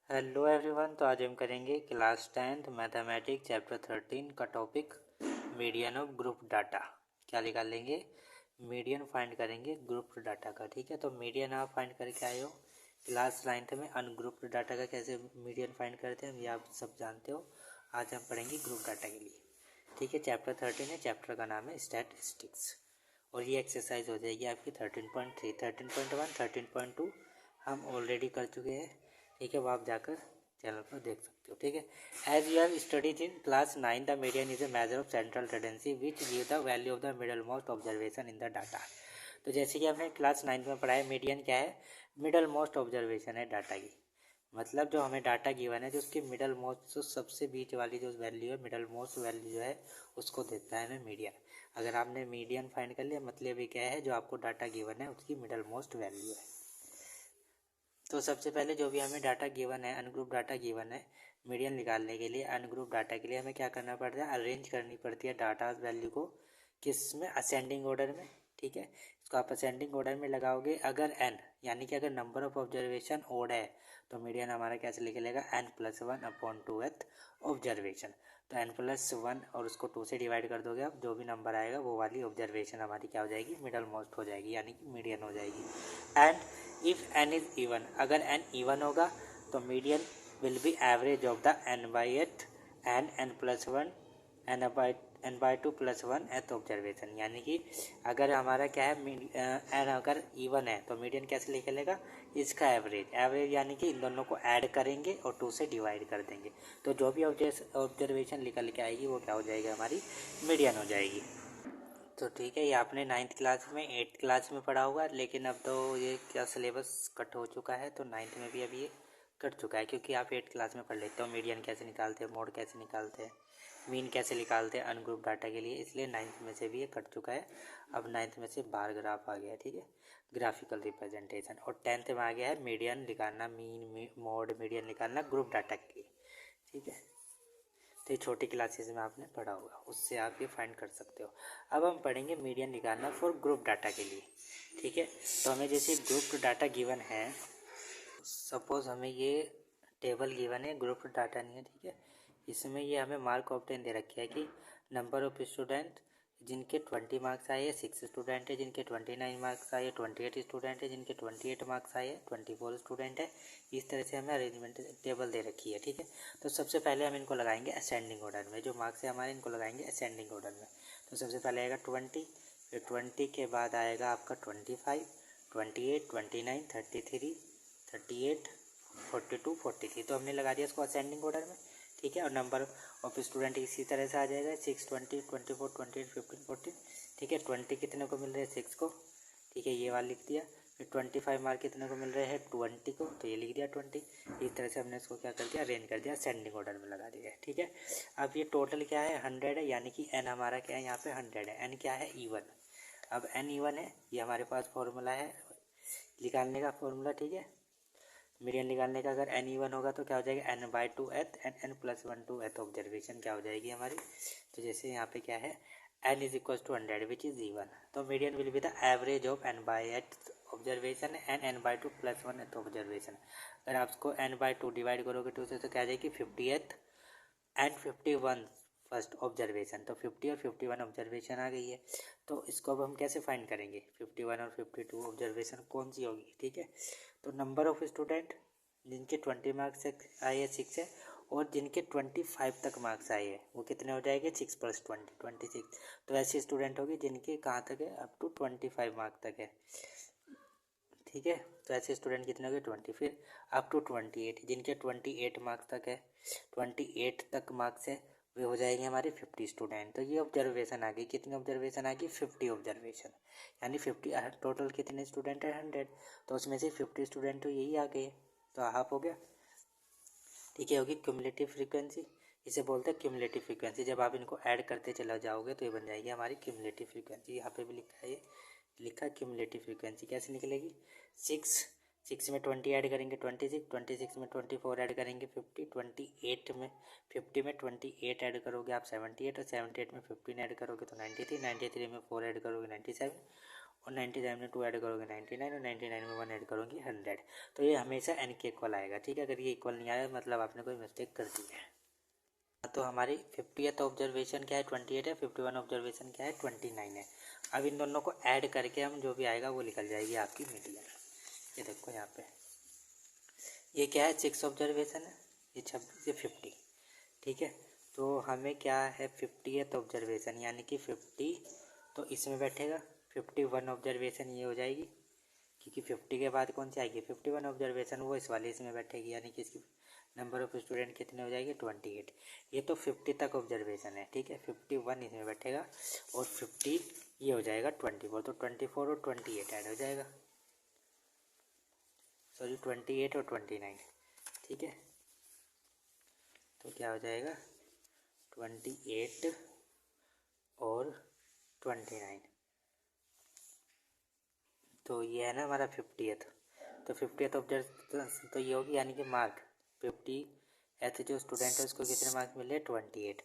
Hello everyone. तो आज हम करेंगे क्लास 10th मैथमेटिक्स चैप्टर 13 का topic median of group data. क्या निकाल लेंगे? मीडियन फाइंड करेंगे ग्रुप डाटा का। ठीक है, तो मीडियन आप फाइंड करके आए हो क्लास 9th में। अनग्रुप्ड डाटा का कैसे मीडियन फाइंड करते हैं ये आप सब जानते हो। आज हम पढ़ेंगे ग्रुप डाटा के लिए। ठीक है, चैप्टर 13 है, चैप्टर का नाम है स्टैटिस्टिक्स। और ये एक्सरसाइज हो जाएगी आपकी 13.3, 13.1, 13.2 हम ऑलरेडी कर चुके हैं। ठीक है, वो आप जाकर चैनल पर देख सकते हो। ठीक है, as you have studied in class 9 the median is a measure of central tendency which give the value of the middle most observation in the data. तो जैसे कि हमने क्लास 9 में पढ़ा है, मीडियन क्या है? मिडल मोस्ट ऑब्जर्वेशन है डाटा की। मतलब जो हमें डाटा गिवन है, जो उसकी मिडल मोस्ट, जो सबसे बीच वाली जो वैल्यू है, मिडल मोस्ट वैल्यू जो है उसको देता है हमें मीडियन। अगर आपने मीडियन फाइंड कर लिया, मतलब ये क्या है, जो आपको डाटा गिवन है उसकी मिडल मोस्ट वैल्यू है। तो सबसे पहले जो भी हमें डाटा गिवन है, अनग्रुप डाटा गिवन है, मीडियन निकालने के लिए अनग्रुप डाटा के लिए हमें क्या करना पड़ता है? अरेंज करनी पड़ती है डाटा वैल्यू को। किस में? असेंडिंग ऑर्डर में। ठीक है, इसको आप असेंडिंग ऑर्डर में लगाओगे। अगर एन यानी कि अगर नंबर ऑफ ऑब्जर्वेशन ओड है तो मीडियन हमारा कैसे निकलेगा? n+1/2th observation. तो n+1 और उसको 2 से डिवाइड कर दोगे आप, जो भी नंबर आएगा वो वाली ऑब्जर्वेशन हमारी क्या हो जाएगी? मिडल मोस्ट हो जाएगी, यानी कि मीडियन हो जाएगी। And if n is even, अगर n इवन होगा तो median will B average of the n/8 and n+1 n/2+1 एथ ऑब्जर्वेशन। यानी कि अगर हमारा क्या है, एन अगर इवन है तो मीडियन कैसे निकलेगा? इसका एवरेज यानी कि इन दोनों को ऐड करेंगे और 2 से डिवाइड कर देंगे, तो जो भी ऑब्जर्वेशन निकल के आएगी वो क्या हो जाएगी? हमारी मीडियन हो जाएगी। तो ठीक है, ये आपने 9th क्लास में 8th क्लास में पढ़ा होगा, लेकिन अब तो ये क्या सिलेबस कट हो चुका है, तो 9th में भी अभी ये कट चुका है, क्योंकि आप 8th क्लास में पढ़ लेते हो मीडियन कैसे निकालते हैं, मोड कैसे निकालते हैं, मीन कैसे निकालते हैं अनग्रुप डाटा के लिए। इसलिए 9th में से भी ये कट चुका है। अब 9th में से बार ग्राफ आ गया है। ठीक है, ग्राफिकल रिप्रेजेंटेशन। और 10th में आ गया है मीडियन निकालना, मीन मोड मीडियन निकालना ग्रुप डाटा के लिए। ठीक है, तो ये छोटी क्लासेस में आपने पढ़ा होगा, उससे आप ये फाइंड कर सकते हो। अब हम पढ़ेंगे मीडियन निकालना फॉर ग्रुप डाटा के लिए। ठीक है, तो हमें जैसे ग्रुप डाटा गिवन है, सपोज हमें ये टेबल गिवन है, ग्रुप डाटा नहीं है। ठीक है, इसमें ये हमें मार्क ऑप्टेन दे रखे है कि नंबर ऑफ स्टूडेंट जिनके 20 मार्क्स आए, 6 स्टूडेंट है जिनके 29 मार्क्स आए, 28 स्टूडेंट है जिनके 28 मार्क्स आए, 24 स्टूडेंट है। इस तरह से हमें अरेंजमेंट टेबल दे रखी है। ठीक है, तो सबसे पहले हम इनको लगाएंगे असेंडिंग ऑर्डर में। जो मार्क्स है हमारे, इनको लगाएंगे असेंडिंग ऑर्डर में। तो सबसे पहले आएगा 20, फिर 20 के बाद आएगा आपका 25, 28, 29, 33, 38, 42, 43। तो हमने लगा दिया इसको असेंडिंग ऑर्डर में। ठीक है, और नंबर ऑफ स्टूडेंट इसी तरह से आ जाएगा 6, 20, 24, 28, 15, 14। ठीक है, 20 कितने को मिल रहे हैं? 6 को। ठीक है, ये वाला लिख दिया। फिर 25 मार्क कितने को मिल रहे हैं? 20 को, तो ये लिख दिया 20। इस तरह से हमने इसको क्या कर दिया? अरेंज कर दिया, असेंडिंग ऑर्डर में लगा दिया। ठीक है, अब ये टोटल क्या है? 100 है, यानी कि एन हमारा क्या है? यहाँ पे 100 है। एन क्या है? इवन। अब एन इवन है, ये हमारे पास फॉर्मूला है निकालने का फॉर्मूला। ठीक है, मीडियन निकालने का। अगर एन इवन होगा तो क्या हो जाएगा? n/2th एंड n+1/2th ऑब्जर्वेशन क्या हो जाएगी हमारी? तो जैसे यहाँ पे क्या है, n is equal to 100 which is even, तो median will be the average of n/8 observation and n/2+1th observation. अगर आप इसको n/2 डिवाइड करोगे 2 से, तो क्या आ जाएगी? 50th and 51 first observation. तो 50 और 51 ऑब्जर्वेशन आ गई है। तो इसको अब हम कैसे फाइंड करेंगे? 51 और 52 ऑब्जर्वेशन कौन सी होगी? ठीक है, तो नंबर ऑफ स्टूडेंट जिनके 20 मार्क्स आए हैं 6 है, और जिनके 25 तक मार्क्स आए हैं वो कितने हो जाएंगे? 6 + 20, 26। तो ऐसे स्टूडेंट होगी जिनके कहाँ तक है? अप टू 25 मार्क्स तक है। ठीक है, तो ऐसे स्टूडेंट कितने हो गए? 20। फिर अप टू 28, जिनके 28 मार्क्स तक है, 28 तक मार्क्स है, वे हो जाएंगे हमारे 50 स्टूडेंट। तो ये ऑब्जर्वेशन आ गई। कितनी ऑब्जर्वेशन आ गई? 50 ऑब्जर्वेशन। यानी 50 टोटल कितने स्टूडेंट है? 100। तो उसमें से 50 स्टूडेंट तो यही आ गए, तो हाफ हो गया। ठीक है, होगी क्यूमुलेटिव फ्रीक्वेंसी। इसे बोलते हैं क्यूमुलेटिव फ्रीक्वेंसी। जब आप इनको ऐड करते चला जाओगे तो ये बन जाएगी हमारी क्यूमुलेटिव फ्रीक्वेंसी। यहाँ पे भी लिखा है, ये लिखा क्यूमुलेटिव फ्रीक्वेंसी कैसे निकलेगी? 6 में 20 ऐड करेंगे 26, 26 में 24 ऐड करेंगे 50, 28 में 50 में 28 ऐड करोगे आप 78, और 78 में 15 ऐड करोगे तो 93, 93 में 4 ऐड करोगे 97, और 99 में 2 ऐड करोगे 99 और 99 में 1 ऐड करोगे 100। तो ये हमेशा n के इक्वल आएगा, ठीक है। अगर ये इक्वल नहीं आया मतलब आपने कोई मिस्टेक कर दी है। तो हमारी 50th ऑब्जर्वेशन क्या है 28 है, 51 ऑब्जर्वेशन क्या है 29 है। अब इन दोनों को ऐड करके हम जो भी आएगा वो निकल जाएगी आपकी मीडियन। ये देखो यहाँ पे ये क्या है 6 ऑब्जर्वेशन है, ये 26, ये 50, ठीक है। तो हमें क्या है 50th ऑब्जर्वेशन यानी कि 50 तो इसमें बैठेगा, 51 ऑब्जर्वेशन ये हो जाएगी क्योंकि 50 के बाद कौन सी आएगी 51 ऑब्जर्वेशन, वो इस वाले इसमें बैठेगी यानी कि इसकी नंबर ऑफ स्टूडेंट कितने हो जाएंगे 28। ये तो 50 तक ऑब्जर्वेशन है, ठीक है। 51 इसमें बैठेगा और 50 ये हो जाएगा 24, तो 24 और 28 ऐड हो जाएगा, सॉरी 28 और 29, ठीक है। तो क्या हो जाएगा 28 और 29, तो ये है ना हमारा 50th। तो 50th ऑब्जर्वेशन तो ये होगी यानी कि मार्क 50th जो स्टूडेंट है उसको कितने मार्क्स मिल रहे हैं 28,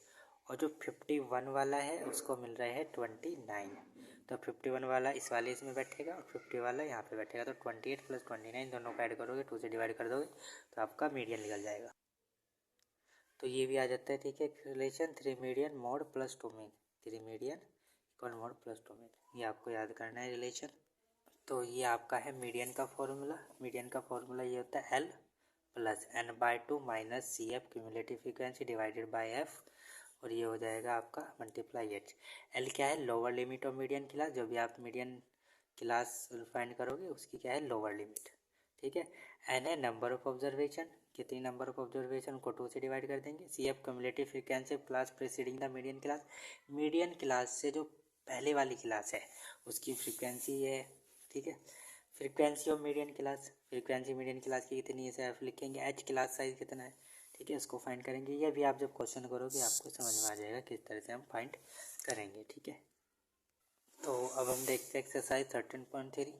और जो 51 वाला है उसको मिल रहा है 29। तो 51 वाला इस वाले इसमें बैठेगा और 50 वाला यहाँ पे बैठेगा, तो 28 + 29 दोनों को ऐड करोगे 2 से डिवाइड कर दोगे तो आपका मीडियन निकल जाएगा। तो ये भी आ जाता है, ठीक है। Relation 3 median mode + 2 mean, 3 median equal mode + 2 mean, ये आपको याद करना है रिलेशन। तो ये आपका है मीडियन का फॉर्मूला। मीडियन का फॉर्मूला ये होता है L + n/2 - CF cumulative frequency divided by F, और ये हो जाएगा आपका × H। L क्या है lower limit of median class, जो भी आप मीडियन क्लास फाइंड करोगे उसकी क्या है लोअर लिमिट, ठीक है। n है नंबर ऑफ ऑब्जर्वेशन, कितनी नंबर ऑफ ऑब्जर्वेशन को 2 से डिवाइड कर देंगे। CF cumulative frequency class preceding the median class, median class से जो पहले वाली क्लास है उसकी फ्रीक्वेंसी है, ठीक है। Frequency of median class, frequency median class की कितनी है सिर्फ लिखेंगे, एच क्लास साइज कितना है, ठीक है, इसको फाइंड करेंगे। ये भी आप जब क्वेश्चन करोगे आपको समझ में आ जाएगा किस तरह से हम फाइंड करेंगे, ठीक है। तो अब हम देखते हैं एक्सरसाइज 13.3,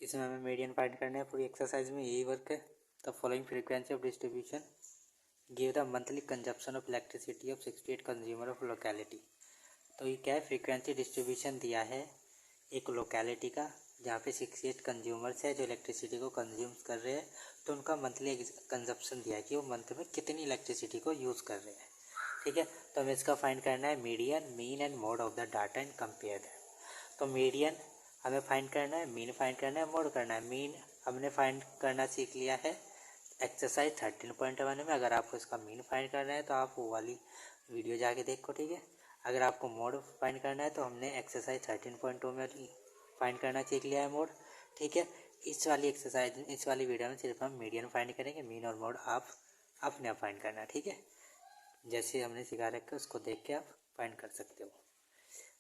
इसमें हमें मीडियन फाइंड करना है। पूरी एक्सरसाइज में यही वर्क है। The following frequency of distribution give the monthly consumption of elasticity of 68 consumer of locality. तो ये क्या है फ्रीक्वेंसी डिस्ट्रीब्यूशन दिया है एक लोकेलिटी का जहाँ पे 68 कंज्यूमर्स है जो इलेक्ट्रिसिटी को कंज्यूम कर रहे हैं, तो उनका मंथली कंजप्शन दिया है कि वो मंथ में कितनी इलेक्ट्रिसिटी को यूज़ कर रहे हैं, ठीक है। तो हमें इसका फाइंड करना है median, mean and mode of the data and compare that. तो मीडियन हमें फाइंड करना है, मीन फाइंड करना है, मोड करना है। मीन हमने फाइंड करना सीख लिया है एक्सरसाइज 13.1 में। अगर आपको इसका मीन फाइंड करना है तो आप वो वाली वीडियो जाके देखो, ठीक है। अगर आपको मोड फाइंड करना है तो हमने एक्सरसाइज 13.2 में फाइंड करना सीख लिया है मोड, ठीक है। इस वाली एक्सरसाइज इस वाली वीडियो में सिर्फ हम मीडियन फाइंड करेंगे, मीन और मोड आप अपने आप फाइंड करना, ठीक है। जैसे हमने सिखा रखा है उसको देख के आप फाइंड कर सकते हो।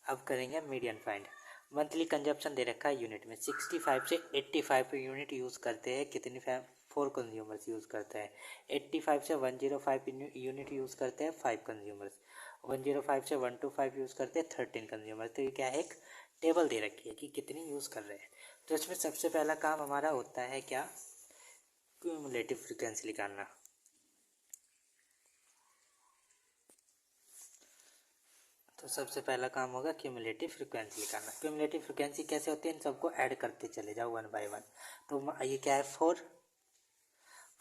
अब करेंगे मीडियन फाइंड। मंथली कंजप्शन दे रखा है यूनिट में, 65 से 85 यूनिट यूज़ करते हैं, कितनी 4 कंज्यूमर्स यूज़ करते हैं। 85 से 105 यूनिट यूज़ करते हैं 5 कंज्यूमर्स। 105 से 125 यूज़ करते हैं 13 कंज्यूमर्स। तो ये क्या है एक टेबल दे रखी है कि कितनी यूज़ कर रहे हैं। तो इसमें सबसे पहला काम हमारा होता है क्या क्यूमुलेटिव फ्रीक्वेंसी निकालना। तो सबसे पहला काम होगा क्यूमुलेटिव फ्रीक्वेंसी निकालना। क्यूमुलेटिव फ्रीक्वेंसी कैसे होती है, इन सबको ऐड करते चले जाओ 1 बाय 1। तो ये क्या है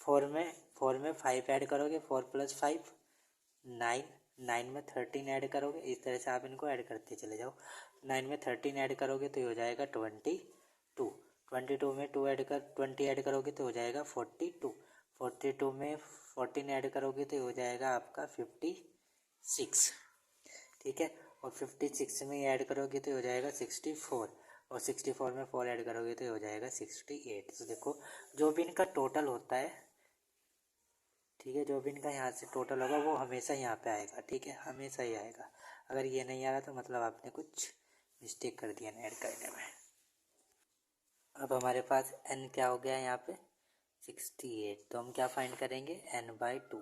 4 में 5 ऐड करोगे, 4 + 5 9, 9 में 13 ऐड करोगे, इस तरह से आप इनको ऐड करते चले जाओ। 9 में 13 ऐड करोगे तो ये हो जाएगा 22, 22 में 20 ऐड करोगे तो हो जाएगा 42, 42 में 14 ऐड करोगे तो हो जाएगा आपका 56, ठीक है। और 56 में ऐड करोगे तो हो जाएगा 64, और 64 में 4 ऐड करोगे तो हो जाएगा 68। तो देखो जो भी इनका टोटल होता है, ठीक है, जो भी इनका यहाँ से टोटल होगा वो हमेशा यहाँ पे आएगा, ठीक है, हमेशा ही आएगा। अगर ये नहीं आ रहा तो मतलब आपने कुछ मिस्टेक कर दिया ऐड करने में। अब हमारे पास n क्या हो गया यहाँ पे 68, तो हम क्या फाइंड करेंगे n/2।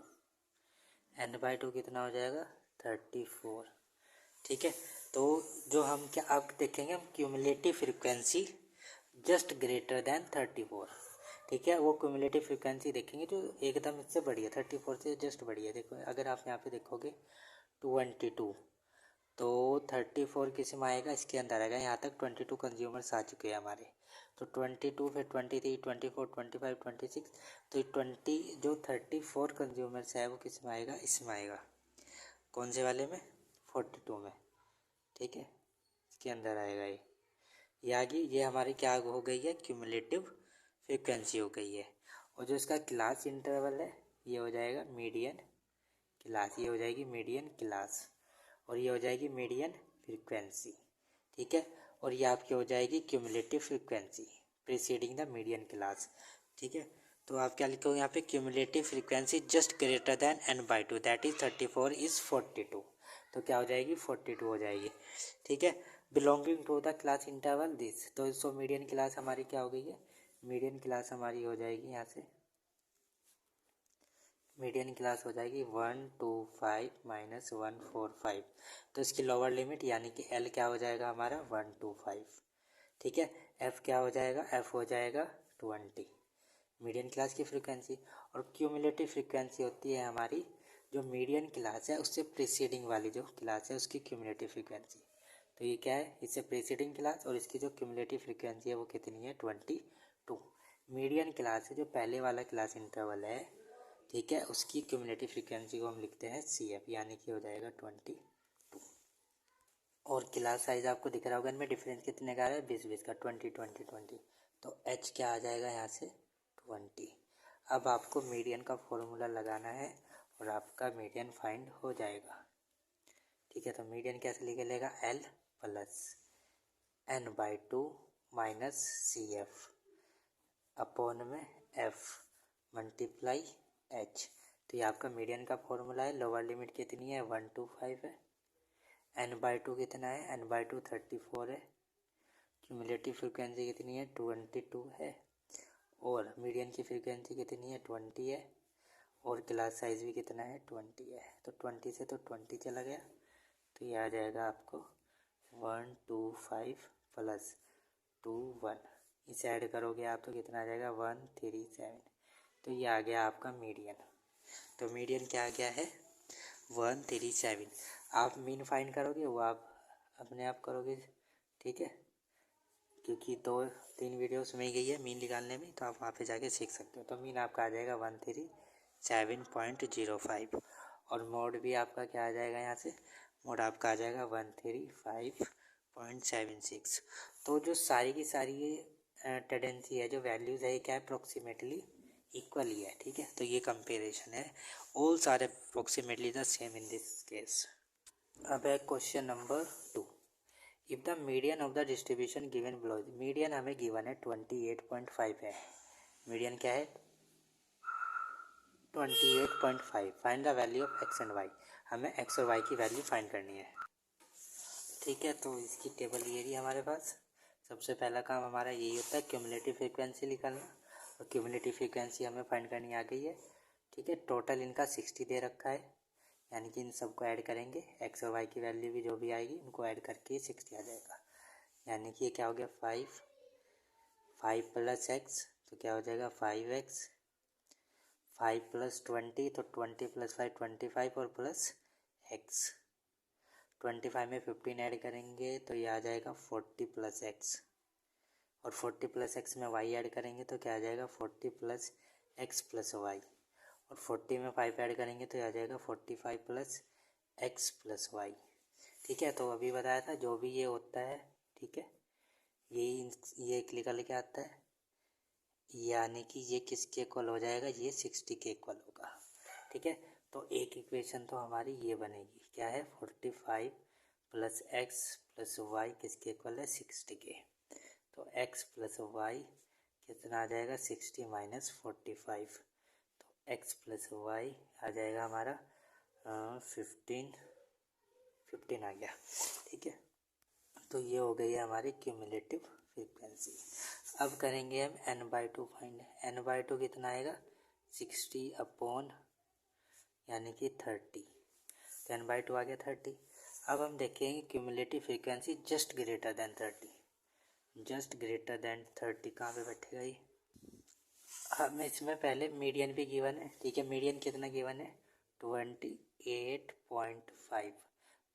n/2 कितना हो जाएगा 34, ठीक है। तो जो हम क्या अब देखेंगे हम cumulative frequency just greater than 34, ठीक है। वो क्यूमुलेटिव फ्रीक्वेंसी देखेंगे जो एकदम इससे बड़ी है, 34 से जस्ट बड़ी है। देखो अगर आप यहाँ पे देखोगे 22, तो 34 किस में आएगा, इसके अंदर आएगा। यहाँ तक 22 कंज्यूमर्स आ चुके हैं हमारे। तो 22 फिर 23 24 25 26, तो 20 जो 34 कंज्यूमर्स है वो किस में आएगा, इसमें आएगा। कौन से वाले में, 42 में, ठीक है, इसके अंदर आएगा ये आ गई। ये हमारी क्या हो गई है, क्यूमुलेटिव फ्रीक्वेंसी हो गई है। और जो इसका क्लास इंटरवल है ये हो जाएगा मीडियन क्लास, ये हो जाएगी मीडियन क्लास, और ये हो जाएगी मीडियन फ्रीक्वेंसी, ठीक है। और ये आपकी हो जाएगी cumulative frequency preceding the median class, ठीक है। तो आप क्या लिखोगे यहाँ पे, cumulative frequency just greater than n/2 that is 34 is 42। तो क्या हो जाएगी, 42 हो जाएगी, ठीक है। Belonging to the class interval this, तो सो मीडियन क्लास हमारी क्या हो गई है, मीडियन क्लास हमारी हो जाएगी यहाँ से, मीडियन क्लास हो जाएगी 125 माइनस 145। तो इसकी लोअर लिमिट यानी कि L क्या हो जाएगा हमारा, 125, ठीक है। F क्या हो जाएगा, F हो जाएगा 20, मीडियन क्लास की फ्रीक्वेंसी। और क्यूमुलेटिव फ्रीक्वेंसी होती है हमारी जो मीडियन क्लास है उससे प्रीसीडिंग वाली जो क्लास है उसकी क्यूमुलेटिव फ्रीक्वेंसी। तो ये क्या है, इससे प्रीसीडिंग क्लास और इसकी जो क्यूमुलेटिव फ्रीक्वेंसी है वो कितनी है, 22। मीडियन क्लास है जो पहले वाला क्लास इंटरवल है, ठीक है, उसकी क्यूमुलेटिव फ्रीक्वेंसी को हम लिखते हैं CF, यानी कि हो जाएगा 22। और क्लास साइज आपको दिख रहा होगा, इनमें डिफरेंस कितने का है, 20 का, 20 20 20। तो H क्या आ जाएगा यहाँ से, 20। अब आपको मीडियन का फॉर्मूला लगाना है और आपका मीडियन फाइंड हो जाएगा, ठीक है। तो मीडियन कैसे लिखेगा, L plus n/2 minus CF upon में F मल्टीप्लाई H। तो ये आपका मीडियन का फॉर्मूला है। लोअर लिमिट कितनी है, 125 है। n/2 कितना है, n/2 34 है। क्यूमुलेटिव फ्रीक्वेंसी कितनी है, 22 है। और मीडियन की फ्रीक्वेंसी कितनी है, 20 है। और क्लास साइज भी कितना है, 20 है। तो 20 से तो 20 चला गया, तो ये आ जाएगा आपको 125 प्लस 21, इसे ऐड करोगे आप तो कितना आ जाएगा, 137। तो ये आ गया आपका मीडियन। तो मीडियन क्या आ गया है, 137। आप मीन फाइंड करोगे वो आप अपने आप करोगे, ठीक है, क्योंकि 2-3 वीडियोस में ही गई है मीन निकालने में, तो आप वहाँ पे जाके सीख सकते हो। तो मीन आपका आ जाएगा 137.05। और मोड भी आपका क्या आ जाएगा, यहाँ से मोड आपका आ जाएगा 135.76। तो जो सारी की सारी टेंडेंसी है, जो वैल्यूज़ है, ये क्या है, अप्रोक्सीमेटली इक्वल ही है, ठीक है। तो ये कंपेरिजन है, all are approximately the same in this case. अब है question number 2। If the median of the distribution given below, median हमें गिवन है 28.5 है। मीडियन क्या है, 28.5। Find the value of x and y, हमें x और y की वैल्यू फाइंड करनी है, ठीक है। तो इसकी टेबल ये रही हमारे पास। सबसे पहला काम हमारा यही होता है क्यूमुलेटिव फ्रीक्वेंसी निकालना, और क्यूमुलेटिव फ्रीक्वेंसी हमें फाइंड करनी आ गई है, ठीक है। टोटल इनका 60 दे रखा है, यानी कि इन सबको ऐड करेंगे, एक्स और वाई की वैल्यू भी जो भी आएगी उनको ऐड करके 60 आ जाएगा। यानी कि ये क्या हो गया, 5 प्लस एक्स, तो क्या हो जाएगा 5x, 5 प्लस 20, तो 20 प्लस 5 25, और प्लस x, 25 में 15 ऐड करेंगे तो ये आ जाएगा 40 प्लस x, और 40 प्लस x में y ऐड करेंगे तो क्या आ जाएगा 40 प्लस x प्लस वाई, और 40 में 5 ऐड करेंगे तो आ जाएगा 45 प्लस x प्लस वाई, ठीक है। तो अभी बताया था जो भी ये होता है, ठीक है, ये निकल के आता है, यानी कि ये किसके इक्वल हो जाएगा, ये 60 के इक्वल होगा, ठीक है। तो एक इक्वेशन तो हमारी ये बनेगी, क्या है, 45 प्लस एक्स प्लस वाई किसके इक्वल है, 60 के। तो x प्लस वाई कितना आ जाएगा, 60 माइनस 45, तो x प्लस वाई आ जाएगा हमारा 15 आ गया, ठीक है। तो ये हो गई है हमारी क्यूमुलेटिव फ्रीक्वेंसी। अब करेंगे हम n/2 फाइंड। n/2 कितना आएगा, 60 अपॉन यानी कि 30, तो n/2 आ गया 30। अब हम देखेंगे cumulative frequency just greater than 30, just greater than 30 कहाँ पे बैठेगा ये, हमें इसमें पहले मीडियन भी गिवन है, ठीक है। मीडियन कितना गिवन है, 28.5।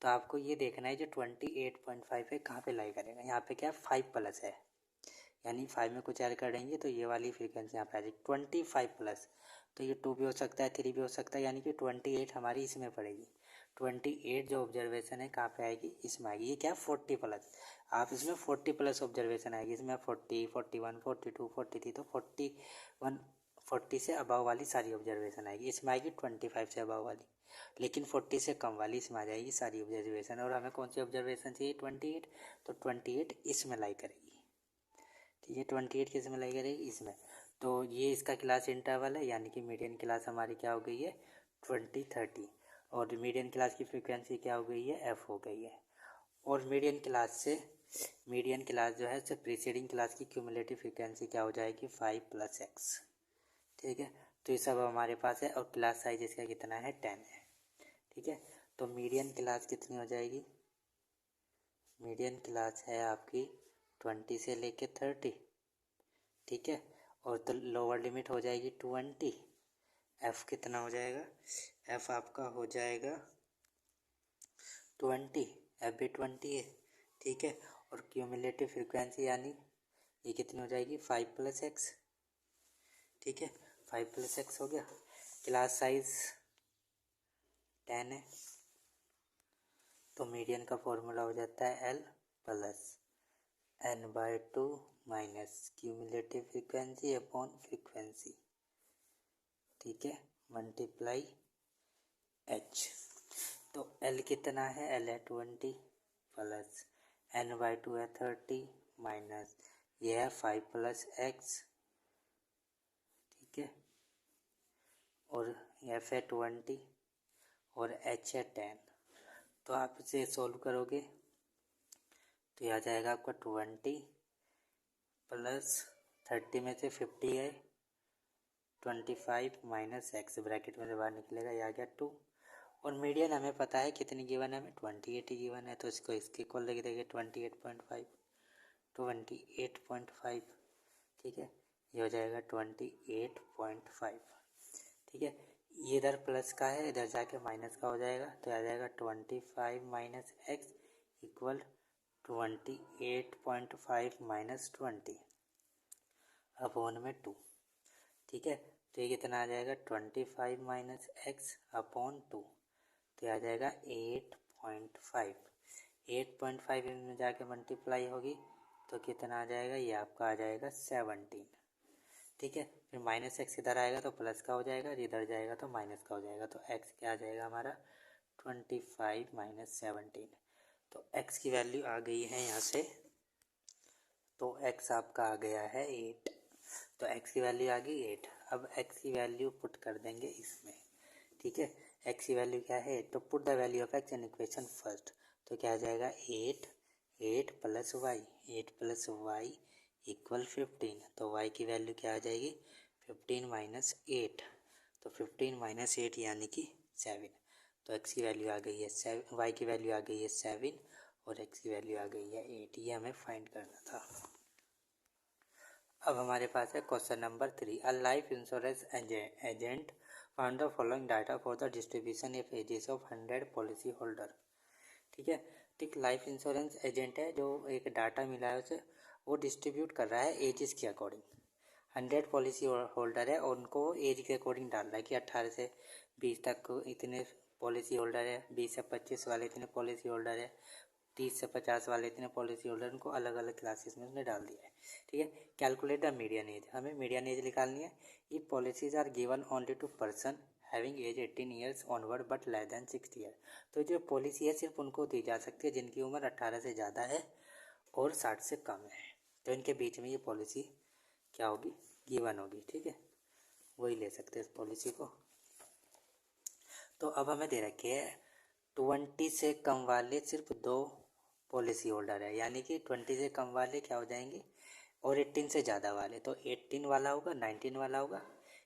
तो आपको ये देखना है जो 28.5 है कहाँ पे लाई करेगा। यहाँ पे क्या है 5 प्लस है, यानी 5 में कुछ ऐड करेंगे तो ये वाली फ्रीक्वेंसी यहाँ पे आ जाएगी 25 प्लस। तो ये 2 भी हो सकता है, 3 भी हो सकता है, यानी कि 28 हमारी इसमें पड़ेगी। 28 जो ऑब्जर्वेशन है कहाँ पे आएगी, इसमें आएगी। ये क्या है 40 प्लस, आप इसमें 40 प्लस ऑब्जर्वेशन आएगी। इसमें 40, 41, 42, 43, तो 41, 40 से अबव वाली सारी ऑब्जर्वेशन आएगी। इसमें आएगी 25 से अबव वाली, लेकिन 40 से कम वाली इसमें आ जाएगी सारी ऑब्जर्वेशन। और हमें कौन सी ऑब्जर्वेशन चाहिए 28, तो 28 इसमें लाई करेगी। ठीक है, 28 किस में लाई करेगी, इसमें। तो ये इसका क्लास इंटरवल है, यानी कि मीडियन क्लास हमारी क्या हो गई है 20, 30। और मीडियन क्लास की फ्रीक्वेंसी क्या हो गई है एफ हो गई है। और मीडियन क्लास जो है उससे प्रीसीडिंग क्लास की क्यूमुलेटिव फ्रीक्वेंसी क्या हो जाएगी 5 + x। ठीक है, तो ये सब हमारे पास है। और क्लास साइज इसका कितना है 10 है। ठीक है, तो मीडियन क्लास कितनी हो जाएगी, मीडियन क्लास है आपकी 20 से लेके 30। ठीक है, और तो लोअर लिमिट हो जाएगी 20। एफ कितना हो जाएगा, एफ आपका हो जाएगा 20, एफ भी 20 है। ठीक है, और क्यूमुलेटिव फ्रिक्वेंसी यानी ये कितनी हो जाएगी 5 + x। ठीक है, 5 + x हो गया। क्लास साइज 10 है, तो मीडियन का फॉर्मूला हो जाता है L + n/2 minus cumulative frequency upon frequency. ठीक है, मल्टीप्लाई h। तो L कितना है, L है 20 प्लस n/2 है 30 माइनस ये है 5 + x। ठीक है, और f है 20 और h है 10। तो आप इसे सोल्व करोगे तो यह आ जाएगा आपका 20 प्लस 30 में से 50 है 25 माइनस x, ब्रैकेट में से बाहर निकलेगा, यह आ गया 2। और मीडियन हमें पता है कितनी गिवन है, हमें 28 ही गिवन है, तो इसको इसके इक्वल लिख देंगे 28.5। 28.5। ठीक है, ये हो जाएगा 28.5। ठीक है, ये इधर प्लस का है, इधर जाके माइनस का हो जाएगा, तो आ जाएगा 25 minus x equal 28.5 minus 20 upon में 2। ठीक है, तो ये कितना आ जाएगा 25 माइनस x अपॉन 2, तो आ जाएगा 8.5। 8.5 में जाके मल्टीप्लाई होगी तो कितना आ जाएगा, ये आपका आ जाएगा 17। ठीक है, फिर माइनस एक्स इधर आएगा तो प्लस का हो जाएगा, इधर जाएगा तो माइनस का हो जाएगा, तो x क्या आ जाएगा हमारा 25 माइनस 17। तो x की वैल्यू आ गई है यहाँ से, तो x आपका आ गया है 8। तो x की वैल्यू आ गई 8। अब x की वैल्यू पुट कर देंगे इसमें। ठीक है, x की वैल्यू क्या है, तो put the value of x in equation first. तो क्या आ जाएगा 8 + y, 8 + y इक्वल 15। तो y की वैल्यू क्या आ जाएगी 15 माइनस 8, तो 15 माइनस 8 यानी कि 7। तो x की वैल्यू आ गई है 7, y की वैल्यू आ गई है 7 और x की वैल्यू आ गई है 8। ये हमें फाइंड करना था। अब हमारे पास है question number 3। A life insurance agent found the following data for the distribution of ages of 100 policy holder. ठीक है, ठीक, लाइफ इंश्योरेंस एजेंट है जो एक डाटा मिला है उसे वो डिस्ट्रीब्यूट कर रहा है एजेस के अकॉर्डिंग। 100 पॉलिसी होल्डर है और उनको एज के अकॉर्डिंग डाल रहा है कि 18 से 20 तक इतने पॉलिसी होल्डर है, 20 से 25 वाले इतने पॉलिसी होल्डर है, 30 से 50 वाले इतने पॉलिसी होल्डर, उनको अलग अलग क्लासेस में उसने डाल दिया है। ठीक है, कैलकुलेट द मीडियन एज, हमें मीडियन एज निकालनी है। ये policies are given only to person having age 18 years onward but less than 60 year. तो जो पॉलिसी है सिर्फ उनको दी जा सकती है जिनकी उम्र 18 से ज़्यादा है और 60 से कम है, तो इनके बीच में ये पॉलिसी क्या होगी, गिवन होगी। ठीक है, वही ले सकते हैं इस पॉलिसी को। तो अब हमें दे रखे है 20 से कम वाले सिर्फ 2 पॉलिसी होल्डर है, यानी कि 20 से कम वाले क्या हो जाएंगे और 18 से ज़्यादा वाले, तो 18 वाला होगा 19 वाला होगा,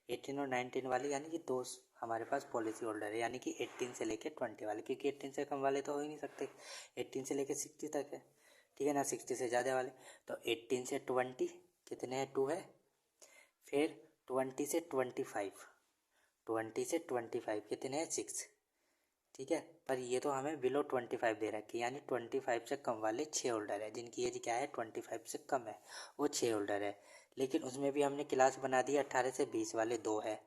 18 और 19 वाले, यानी कि 2 हमारे पास पॉलिसी होल्डर है, यानी कि 18 से लेके 20 वाले, क्योंकि 18 से कम वाले तो हो ही नहीं सकते, 18 से लेके 60 तक है। ठीक है ना, 60 से ज़्यादा वाले, तो 18 से 20 कितने हैं 2 है, फिर 20 से 25, 20 से 25 कितने हैं 6। ठीक है। पर ये तो हमें बिलो 25 दे रखी है, यानी 25 से कम वाले 6 होल्डर है, जिनकी एज क्या है 25 से कम है, वो 6 होल्डर है। लेकिन उसमें भी हमने क्लास बना दी 18 से 20 वाले 2 है।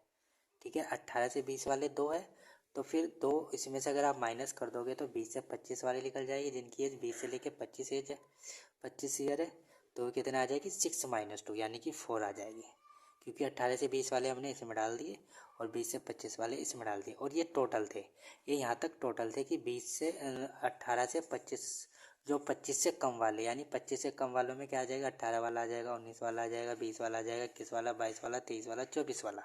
ठीक है, 18 से 20 वाले 2 है, तो फिर 2 इसमें से अगर आप माइनस कर दोगे तो 20 से 25 वाले निकल जाएगी, जिनकी एज 20 से लेके 25 एज है, 25 ईयर है। तो कितना आ जाएगी 6 - 2 यानी कि 4 आ जाएगी, क्योंकि 18 से 20 वाले हमने इसमें डाल दिए और 20 से 25 वाले इसमें डाल दिए। और ये टोटल थे, ये यहाँ तक टोटल थे कि 20 से 18 से 25, जो 25 से कम वाले, यानी 25 से कम वालों में क्या आ जाएगा 18 वाला आ जाएगा, 19 वाला आ जाएगा, 20 वाला आ जाएगा, 21 वाला, 22 वाला, 23 वाला, 24 वाला।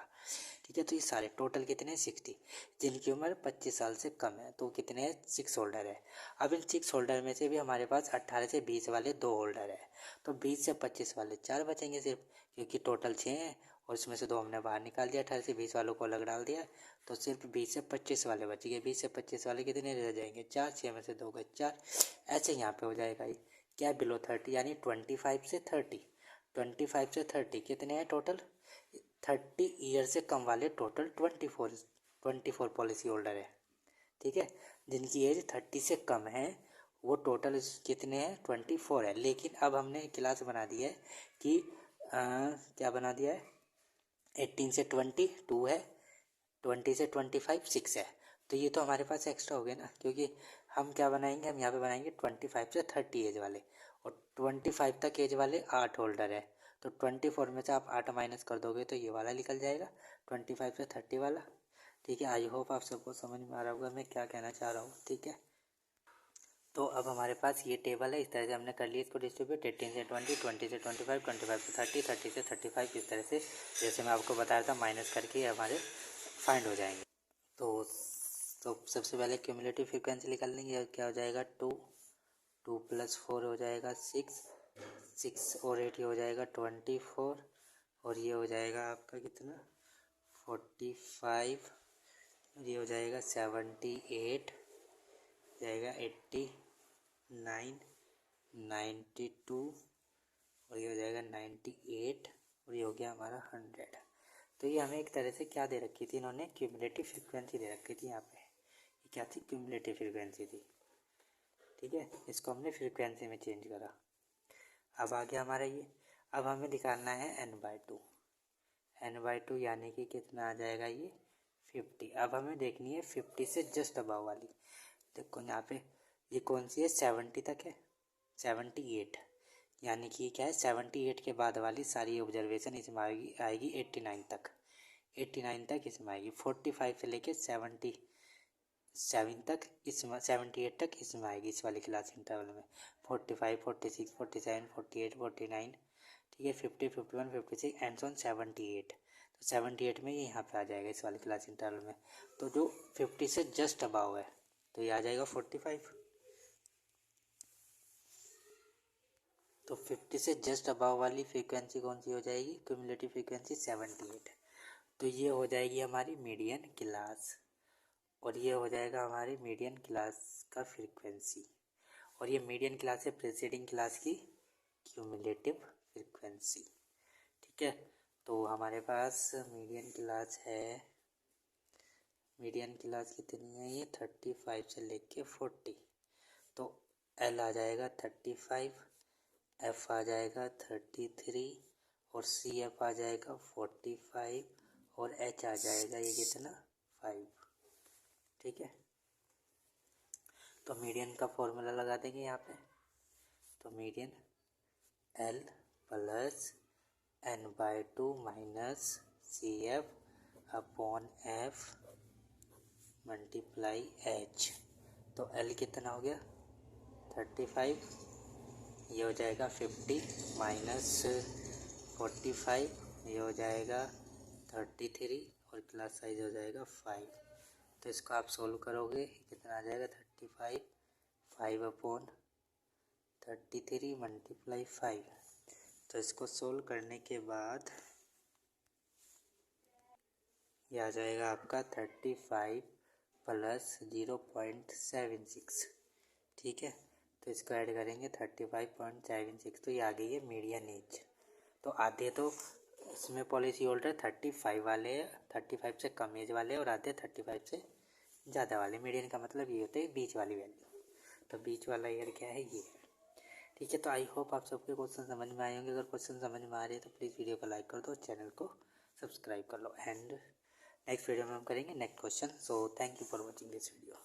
ठीक है, तो ये सारे टोटल कितने हैं 60, जिनकी उम्र 25 साल से कम है। तो कितने हैं 6 होल्डर है। अब इन 6 होल्डर में से भी हमारे पास 18 से 20 वाले 2 होल्डर है, तो 20 से 25 वाले 4 बचेंगे सिर्फ, क्योंकि टोटल 6 हैं और इसमें से 2 हमने बाहर निकाल दिया, 18 से 20 वालों को अलग डाल दिया, तो सिर्फ 20 से 25 वाले बच गए। 20 से 25 वाले कितने रह जाएंगे 4, 6 में से 2 गए 4। ऐसे यहाँ पे हो जाएगा ये क्या बिलो 30, यानी 25 से 30, 25 से 30 कितने हैं टोटल 30 ईयर से कम वाले टोटल 24 पॉलिसी होल्डर है। ठीक है, जिनकी एज 30 से कम है वो टोटल कितने हैं 24 है। लेकिन अब हमने क्लास बना दी है कि क्या बना दिया है 18 से 20 2 है, 20 से 25 6 है। तो ये तो हमारे पास एक्स्ट्रा हो गया ना, क्योंकि हम क्या बनाएंगे, हम यहाँ पे बनाएंगे 25 से 30 एज वाले, और 25 तक एज वाले 8 होल्डर है। तो 24 में से आप 8 माइनस कर दोगे तो ये वाला निकल जाएगा 25 से 30 वाला। ठीक है, आई होप आप सबको समझ में आ रहा होगा मैं क्या कहना चाह रहा हूँ। ठीक है, तो अब हमारे पास ये टेबल है, इस तरह से हमने कर लिया इसको डिस्ट्रीब्यूट 18 से 20, 20 से 25, 25 से 30, 30 से 35, इस तरह से जैसे मैं आपको बता रहा था माइनस करके हमारे फाइंड हो जाएंगे। तो सबसे पहले क्यूमुलेटिव फ्रीक्वेंसी निकाल लेंगे, क्या हो जाएगा 2, 2 + 4 हो जाएगा 6, 6 और 8 ये हो जाएगा 24, और ये हो जाएगा आपका कितना 45, और ये हो जाएगा 78, जाएगा 89, 92, और ये हो जाएगा 98, और ये हो गया हमारा 100। तो ये हमें एक तरह से क्या दे रखी थी इन्होंने क्यूमुलेटिव फ्रीक्वेंसी दे रखी थी यहाँ पे, ये क्या थी क्यूमुलेटिव फ्रीक्वेंसी थी। ठीक है, इसको हमने फ्रीक्वेंसी में चेंज करा। अब आ गया हमारा ये, अब हमें निकालना है n/2, n/2 यानी कि कितना आ जाएगा ये 50। अब हमें देखनी है 50 से जस्ट अबव वाली, देखो यहाँ पे ये कौन सी है 70 तक है, 78, यानी कि क्या है 78 के बाद वाली सारी ऑब्जर्वेशन इसमें आएगी 89 तक, 89 तक इसमें आएगी, 45 से लेके 77 तक इसमें, 78 तक इसमें आएगी इस वाली क्लास इंटरवल में, 45, 46, 47, 48, 49, ठीक है 50, 51, 56 एंड ऑन 78। तो 78 में ये यहाँ पे आ जाएगा इस वाली क्लास इंटरवल में। तो जो 50 से जस्ट अबाव है तो ये आ जाएगा 45। तो 50 से जस्ट अबाव वाली फ्रीक्वेंसी कौन सी हो जाएगी क्यूमुलेटिव फ्रीक्वेंसी 78। तो ये हो जाएगी हमारी मीडियन क्लास, और ये हो जाएगा हमारी मीडियन क्लास का फ्रीक्वेंसी, और ये मीडियन क्लास है प्रीसीडिंग क्लास की क्यूमुलेटिव फ्रीक्वेंसी। ठीक है, तो हमारे पास मीडियन क्लास है, मीडियन क्लास कितनी है ये 35 से लेके 40। तो एल आ जाएगा 35, एफ आ जाएगा 33, और सी एफ आ जाएगा 45, और एच आ जाएगा ये कितना 5। ठीक है, तो मीडियन का फॉर्मूला लगा देंगे यहाँ पे, तो median L plus n/2 minus C F upon F multiply H. तो एल कितना हो गया 35, ये हो जाएगा 50 माइनस 45, ये हो जाएगा 33, और क्लास साइज हो जाएगा 5। तो इसको आप सोल्व करोगे कितना आ जाएगा 35, 5 अपॉन 33 मल्टीप्लाई 5। तो इसको सोल्व करने के बाद ये आ जाएगा आपका 35 प्लस 0.76। ठीक है, तो इसको ऐड करेंगे 35.76, तो ये आ गई है मीडियन एज। तो आधे तो इसमें पॉलिसी होल्डर 35 वाले हैं, 35 से कम एज वाले, और आधे 35 से ज़्यादा वाले, मीडियन का मतलब ये होता है बीच वाली वैल्यू। तो बीच वाला ईयर क्या है, ये है। ठीक है, तो आई होप आप सबके क्वेश्चन समझ में आए होंगे। अगर क्वेश्चन समझ में आ रहे हैं तो प्लीज़ वीडियो को लाइक कर दो, चैनल को सब्सक्राइब कर लो। एंड नेक्स्ट वीडियो में हम करेंगे next question. So thank you for watching this video.